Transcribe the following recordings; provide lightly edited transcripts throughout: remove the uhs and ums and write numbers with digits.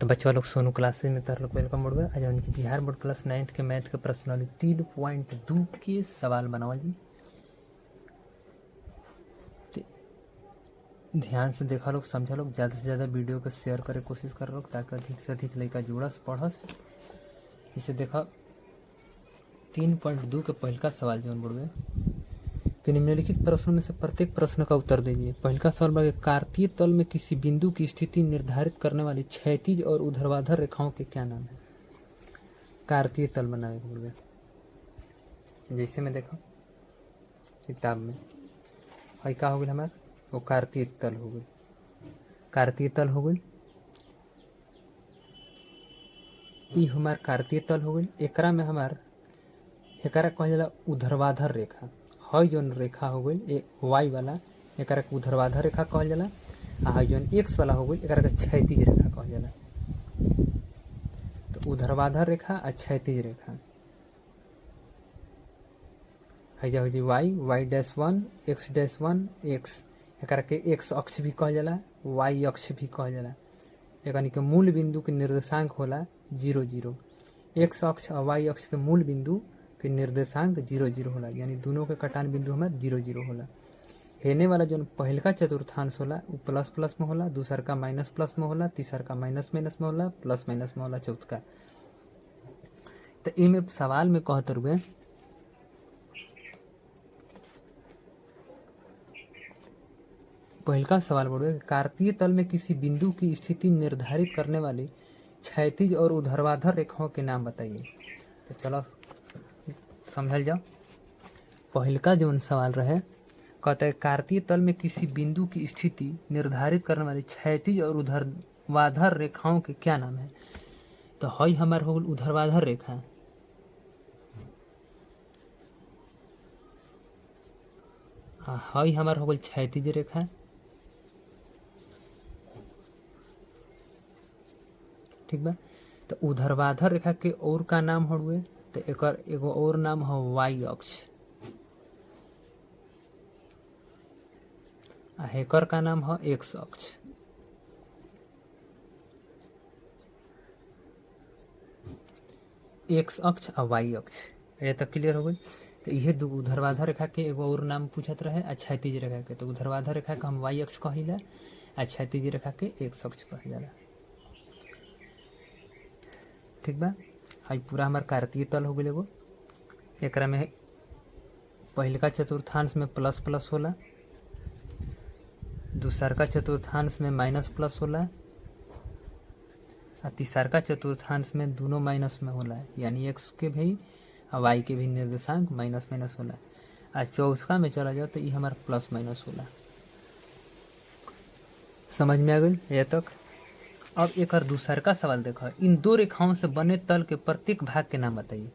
तो बच्चा लोग सोनू क्लासेज में तार लोग वेलकम बोल आज उनकी बिहार बोर्ड क्लास 9 के मैथ के प्रश्नावली 3.2 के सवाल बनावा जी। ध्यान से देखा लोग, समझा लोग, ज़्यादा से ज़्यादा वीडियो को शेयर करे कोशिश कर लोग ताकि अधिक से अधिक लड़का जुड़स पढ़स। इसे देखा 3.2 के पहल का सवाल जो बोलवे कि निम्नलिखित प्रश्नों में से प्रत्येक प्रश्न का उत्तर दीजिए। पहल का सवाल बाकी कार्तीय तल में किसी बिंदु की स्थिति निर्धारित करने वाली क्षैतिज और ऊर्ध्वाधर रेखाओं के क्या नाम है। कार्तीय तल बनाने के बोलवे जैसे मैं देखा किताब में है का हो गई हमार वो कार्तीय तल हो गई। कार्तीय तल हो गई ई हमार कार्तीय तल हो गई। एकरा में हमार एकरा कहल जाला ऊर्ध्वाधर रेखा है जौन रेखा हो गई एक वाई वाला एकरा के ऊर्ध्वाधर रेखा कहल जाला। आ जौन एक्स वाला हो गई एकरा के क्षैतिज रेखा कहल जाला। तो ऊर्ध्वाधर रेखा आ क्षैतिज रेखा है जा हो जी वाई डैश वन एक्स एकरा के एक्स अक्ष भी कहल जाला वाई अक्ष भी कहल जाला। एकनी के मूल बिंदु के निर्देशांक होला 0 0। एक्स अक्ष और वाई अक्ष के मूल बिंदु के निर्देशांक 0 0 होला, यानी दोनों के कटान बिंदु हमार 0 0 होला। हेने वाला जो पहल का चतुर्थांश होला वो प्लस प्लस में होला, दूसर का माइनस प्लस में होला, तीसर का माइनस माइनस में होला, प्लस माइनस में होला, चौथ का। तो इनमें सवाल में कहत रुए पहल का सवाल बोले कार्तीय तल में किसी बिंदु की स्थिति निर्धारित करने वाली क्षैतिज और ऊर्ध्वाधर रेखाओं के नाम बताइए। तो चलो समझल जाओ। पहल का जो सवाल रहे कहता है कार्तीय तल में किसी बिंदु की स्थिति निर्धारित करने वाली क्षैतिज और ऊर्ध्वाधर रेखाओं के क्या नाम है। तो हई हमार हो गई ऊर्ध्वाधर रेखा, हई हमार हो गई क्षैतिज रेखा। ठीक बा। तो ऊर्ध्वाधर रेखा के और का नाम हुए तो एकर एगो और नाम है वाई अक्ष, आ एकर का नाम है एक्स अक्ष। एक्स अक्ष और वाई अक्ष ये तो क्लियर हो गई। तो यह दो ऊर्ध्वाधर रेखा के एगो और नाम पूछत रहे आ क्षैतिज रेखा के। तो ऊर्ध्वाधर रेखा के हम वाई अक्ष कहिला आ क्षैतिज रेखा के एक्स अक्ष कहल जाला। ठीक बा। हाई पूरा हमार कार्तीय तल हो गई। एगो एकरा में पहल का चतुर्थांश में प्लस प्लस होला, दूसर का चतुर्थांश में माइनस प्लस होला, और तीसर का चतुर्थांश में दोनों माइनस में होला, यानी एक्स के भी और वाई के भी निर्देशांक माइनस माइनस होला। और चौथा में चला जाओ तो ये हमारा प्लस माइनस होला। समझ में आ गई ये तक। अब एक और दूसर का सवाल देखो, इन दो रेखाओं से बने तल के प्रत्येक भाग के नाम बताइए।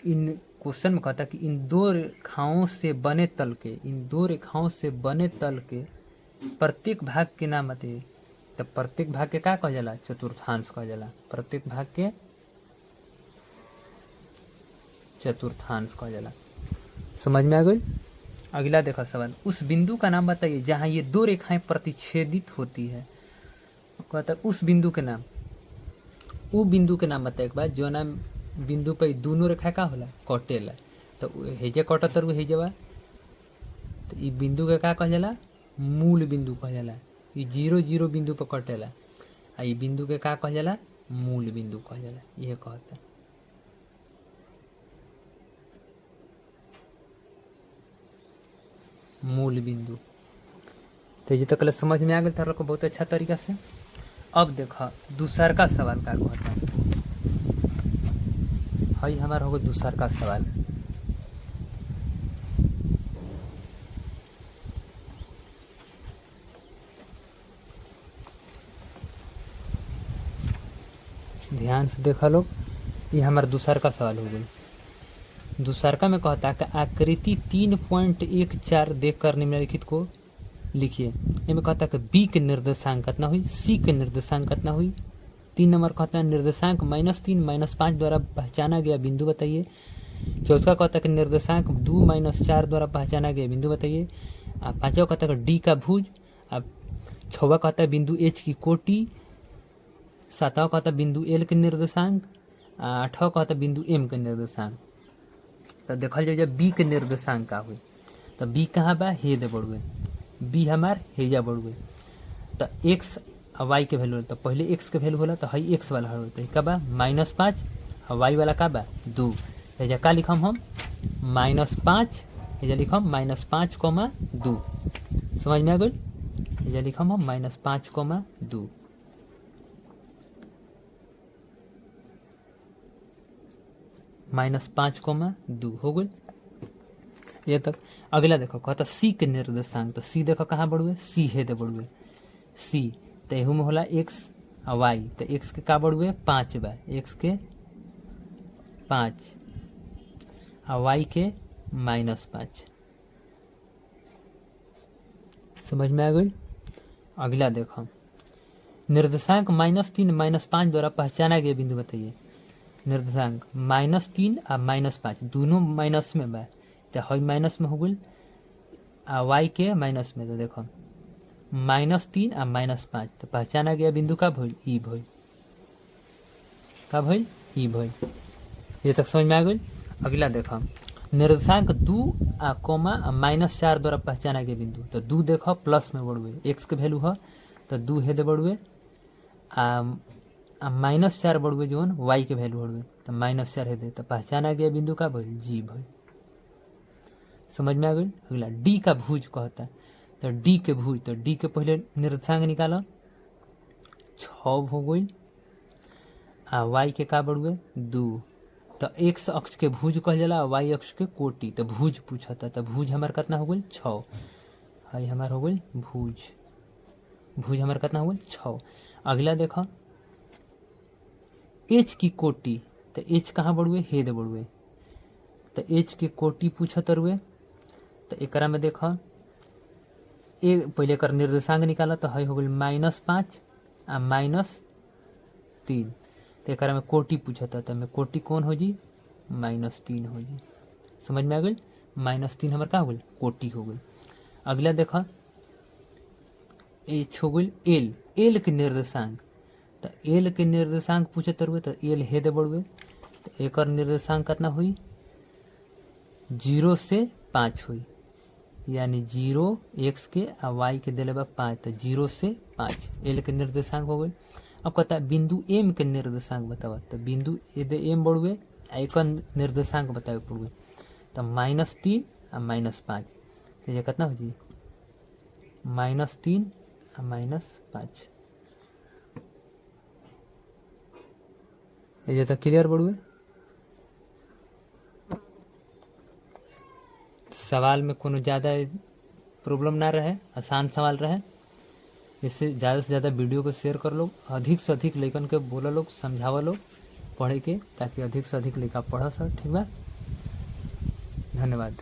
इन क्वेश्चन में कहता है कि इन दो रेखाओं से बने तल के, इन दो रेखाओं से बने तल के प्रत्येक भाग के नाम बताइए। तो प्रत्येक भाग के क्या कहा जाला, चतुर्थांश कहा जाला। प्रत्येक भाग के चतुर्थांश कहा जाला। समझ में आ गई। अगला देखो सवाल, उस बिंदु का नाम बताइए जहां ये दो रेखाएं प्रतिच्छेदित होती है। कहता है उस बिंदु के नाम, वो बिंदु के नाम बताए। एक बार जो नाम बिंदु पे दोनों रेखा का होला कटेला, तो हेजे कटतर हेजवा, तो ये बिंदु के का कहल जाला, मूल बिंदु कहल जाला। ये 0 0 बिंदु पर कटेला, आ ये बिंदु के का कहल जाला, मूल बिंदु कहल जाला। यह कहता मूल बिंदु। तो ये तक समझ में आ गया तारा को बहुत अच्छा तरीका से। अब देखा दूसर का सवाल का कहता है। हई हमारा होगा दूसर का सवाल। ध्यान से देखा लोग, ये हमारा दूसर का सवाल हो गई। दूसर का में कहता है कि आकृति 3.14 देखकर निम्नलिखित को लिखिए। इनमें कहता है कि बी के निर्देशांक कितना हुई, सी के निर्देशांक कितना हुई। 3 नंबर कहता है निर्देशांक -3 -5 द्वारा पहचाना गया बिंदु बताइए। चौथा कहता है कि निर्देशांक 2 - 4 द्वारा पहचाना गया बिंदु बताइए। पांचवा कहता है कि डी का भुज। अब 6वां कहता है बिंदु एच की कोटि, 7वां कहता है बिंदु एल के निर्देशांक, 8वां कहता है बिंदु एम के निर्देशांक। तो देखल जाए बी के निर्देशांक का हुई, तो बी कहाँ बा हे दे बड़ुए, बी हमार हेजा बड़ुए। तो एक्स और वाई के वैल्यू, तो पहले एक्स के वैल्यू होला तो हई एक्स वाला हो, तो का बा -5 और वाई वाला का बा 2। हेजा का लिखम हम -5, हेजा लिखम -5,2। समझ में आ गई? हेजा लिखम हम -5,2। -5,2 हो गई ये तक। अगला देखो कहता सी के निर्देशांक, तो सी देखो कहाँ बढ़ुए, सी हे दे बढ़ुए सी, तो एहू में होला एक्स और वाई, तो एक्स के का बढ़ुए 5 बा, एक्स के 5 और वाई के -5। समझ में आ गई? अगला देखो निर्देशांक -3 -5 द्वारा पहचाना गया बिंदु बताइए। निर्देशांक -3 और -5 दोनों माइनस में बा, तो हई माइनस में हो गई आ वाई के माइनस में, तो देखो -3 और -5, तो पहचाना गया बिंदु का भइल ई भइल, का भइल ई भइल। ये तक समझ में आ गई? अगला देखो निर्देशांक 2 आ कोमा -4 द्वारा पहचाना गया बिंदु, तो 2 देखो प्लस में बढ़ुए, एक्स के वैल्यू है तो 2 हे दे बढ़ुए आ -4 बढ़ुए जोन वाई के वैल्यू बढ़ुए, तो -4 है दे, तो पहचाना गया बिंदु का भइल जी भइल। समझ में आ गई? अगला डी का भुज कहता है, तो डी के भुज, तो डी के पहले निर्देशांक निकालो 6 हो गई आ वाई के का बढ़ुए 2, तो एक्स अक्ष के भुज कहल जाला, वाई अक्ष के कोटि, तो भुज पूछता, तो भुज हमार कितना हो गई 6, हई हमार हो गई भुज, भुज हमार कितना हो गई 6। अगला देखो एच की कोटि, तो एच कहाँ बढ़ुए हे दे बढ़ुए, तो एच के कोटि पूछत रुए, तो एकरा में देखो पहले एकर निर्देशांक निकाला, तो हई हो गई -5 आ -3, तो एकरा में कोटि पूछता, तो में कोटि कौन हो जी -3 हो जी। समझ में आ गई? -3 हमार का हो गई कोटि हो गई। अगला देखो एच हो गई एल, एल के निर्देशांक, तो एल के निर्देशांक पूछत रुए, तो एल हे दे बढ़ुए, तो एकर निर्देशांक कितना हुई 0 से 5 हुई, यानी 0 एक्स के और वाई के दिले बा 5, तो 0 से 5 एल के निर्देशांक हो गई। अब कहता है बिंदु एम के निर्देशांक बतावा, तो बिंदु एम बढ़ुए एक निर्देशांक बतावे पड़ुए, तो -3 और -5, तो ये कितना हो जी -3 और -5। ये तो क्लियर बढ़ुए? सवाल में कोनो ज़्यादा प्रॉब्लम ना रहे, आसान सवाल रहे। इससे ज़्यादा से ज़्यादा वीडियो को शेयर कर लो, अधिक से अधिक लइकन के बोला लोग, समझावा लोग पढ़े के, ताकि अधिक से अधिक लइका पढ़ सक। ठीक बा, धन्यवाद।